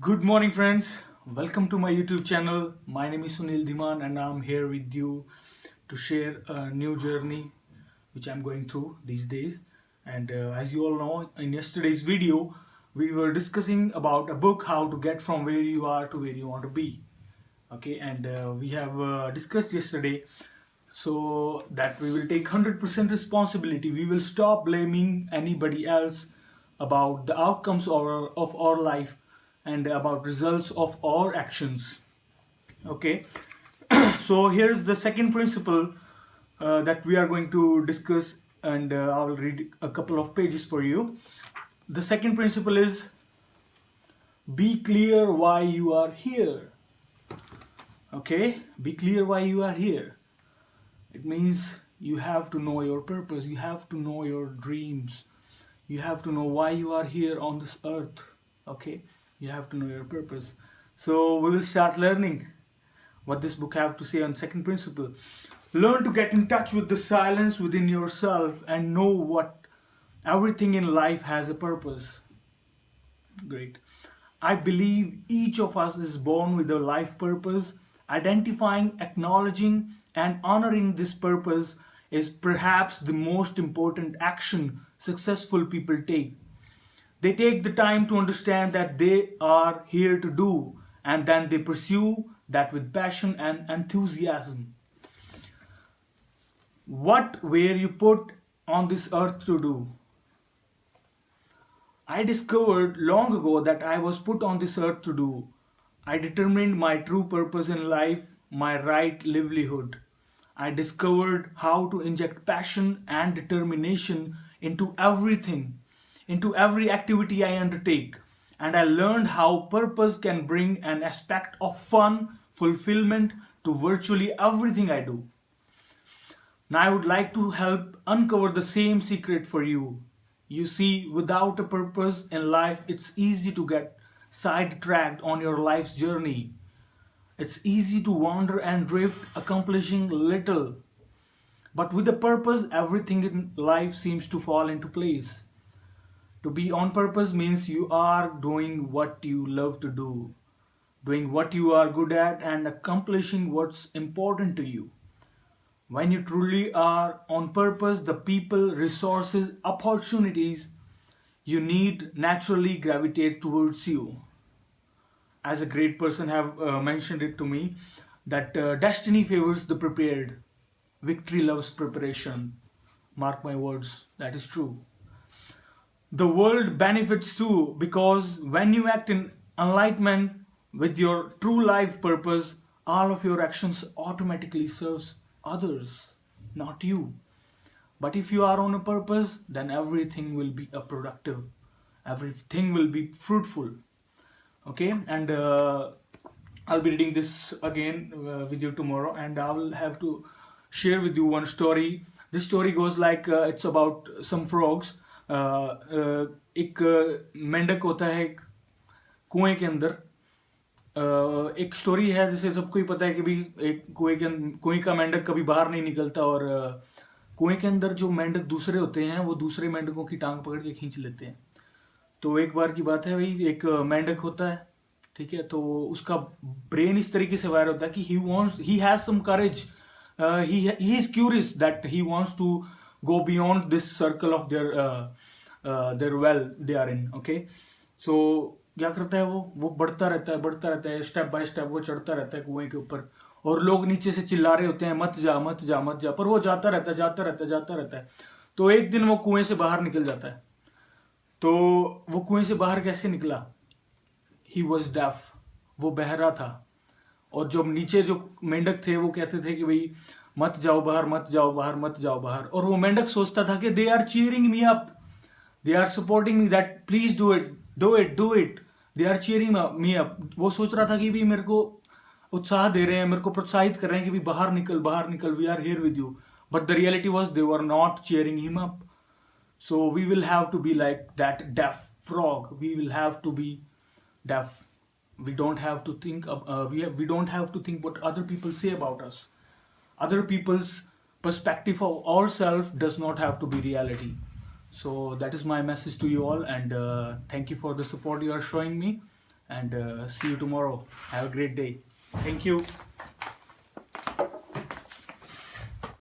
Good morning, friends. Welcome to my YouTube channel. My name is Sunil Dhiman, and I'm here with you to share a new journey which I'm going through these days. And as you all know, in yesterday's video, we were discussing about a book, how to get from where you are to where you want to be. Okay, and we have discussed yesterday so that we will take 100% responsibility. We will stop blaming anybody else about the outcomes of our life and about results of our actions. Okay, so here's the second principle that we are going to discuss, and I will read a couple of pages for you. The second principle is be clear why you are here. Okay, be clear why you are here. It means you have to know your purpose, you have to know your dreams, you have to know why you are here on this earth. Okay, you have to know your purpose. So we will start learning what this book have to say on second principle. Learn to get in touch with the silence within yourself and know what everything in life has a purpose. Great. I believe each of us is born with a life purpose. Identifying, acknowledging, and honoring this purpose is perhaps the most important action successful people take. They take the time to understand that they are here to do, and then they pursue that with passion and enthusiasm. What were you put on this earth to do? I discovered long ago that I was put on this earth to do. I determined my true purpose in life, my right livelihood. I discovered how to inject passion and determination into everything, into every activity I undertake. And I learned how purpose can bring an aspect of fun, fulfillment to virtually everything I do. Now, I would like to help uncover the same secret for you. You see, without a purpose in life, it's easy to get sidetracked on your life's journey. It's easy to wander and drift, accomplishing little. But with a purpose, everything in life seems to fall into place. To be on purpose means you are doing what you love to do, doing what you are good at, and accomplishing what's important to you. When you truly are on purpose, the people, resources, opportunities you need naturally gravitate towards you. As a great person have mentioned it to me, that destiny favors the prepared, victory loves preparation. Mark my words, that is true. The world benefits too, because when you act in enlightenment with your true life purpose, all of your actions automatically serves others, not you. But if you are on a purpose, then everything will be a productive, everything will be fruitful. Okay, and I'll be reading this again with you tomorrow, and I will have to share with you one story. This story goes like it's about some frogs. एक मेंढक होता है एक कुएं के अंदर. एक story है जिसे सबको ही पता है कि भी एक कुएं का मेंढक कभी बाहर नहीं निकलता, और कुएं के अंदर जो मेंढक दूसरे होते हैं वो दूसरे मेंढकों की टांग पकड़ के खींच लेते हैं. तो एक बार की बात है भाई, एक मेंढक होता है, ठीक है, तो उसका ब्रेन इस तरीके से वायर होता है कि he has some courage, he is curious that he wants to go beyond this circle of their well they are in. Okay, so क्या करता है वो बढ़ता रहता है, स्टेप बाय स्टेप वो चढ़ता रहता है कुएं के ऊपर, और लोग नीचे से चिल्ला रहे होते हैं मत जा मत जा मत जा, पर वो जाता रहता है. तो एक दिन वो कुएं से बाहर निकल जाता है. तो वो कुएं से बाहर कैसे निकला? ही वॉज डेफ, वो बहरा था. और जब नीचे जो मेंढक थे वो कहते थे कि भाई मत जाओ बाहर, मत जाओ बाहर, मत जाओ बाहर. और वो मेंढक सोचता था कि they are cheering me up, they are supporting me, that please do it, do it, do it, they are cheering me up. वो सोच रहा था कि भाई मेरे को उत्साह दे रहे हैं, मेरे को प्रोत्साहित कर रहे हैं कि भाई बाहर निकल, we are here with you. But the reality was they were not cheering him up. So we will have to be like that deaf frog. We will have to be deaf. We don't have to think. We don't have to think what other people say about us. Other people's perspective of ourselves does not have to be reality. So that is my message to you all, and thank you for the support you are showing me. and see you tomorrow. Have a great day. Thank you.